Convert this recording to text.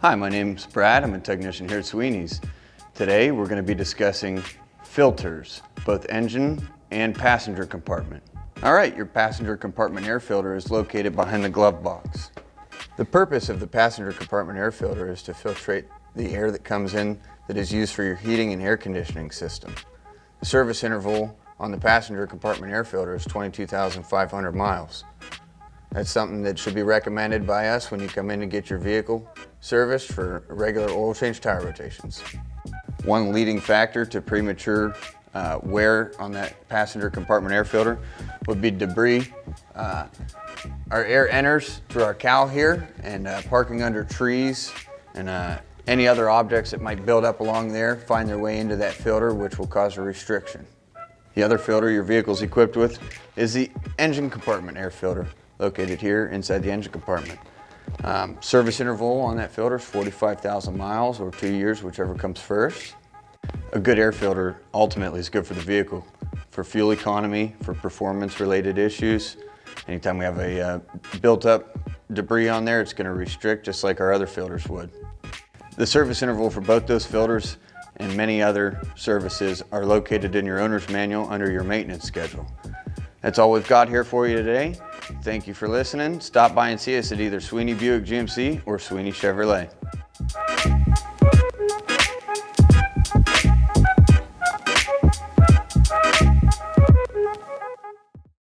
Hi, my name's Brad. I'm a technician here at Sweeney's. Today we're going to be discussing filters, both engine and passenger compartment. Alright, your passenger compartment air filter is located behind the glove box. The purpose of the passenger compartment air filter is to filtrate the air that comes in that is used for your heating and air conditioning system. The service interval on the passenger compartment air filter is 22,500 miles. That's something that should be recommended by us when you come in to get your vehicle serviced for regular oil change tire rotations. One leading factor to premature wear on that passenger compartment air filter would be debris. Our air enters through our cowl here, and parking under trees and any other objects that might build up along there find their way into that filter, which will cause a restriction. The other filter your vehicle is equipped with is the engine compartment air filter, located here inside the engine compartment. Service interval on that filter is 45,000 miles or 2 years, whichever comes first. A good air filter ultimately is good for the vehicle, for fuel economy, for performance related issues. Anytime we have a built up debris on there, it's going to restrict just like our other filters would. The service interval for both those filters and many other services are located in your owner's manual under your maintenance schedule. That's all we've got here for you today. Thank you for listening. Stop by and see us at either Sweeney Buick GMC or Sweeney Chevrolet.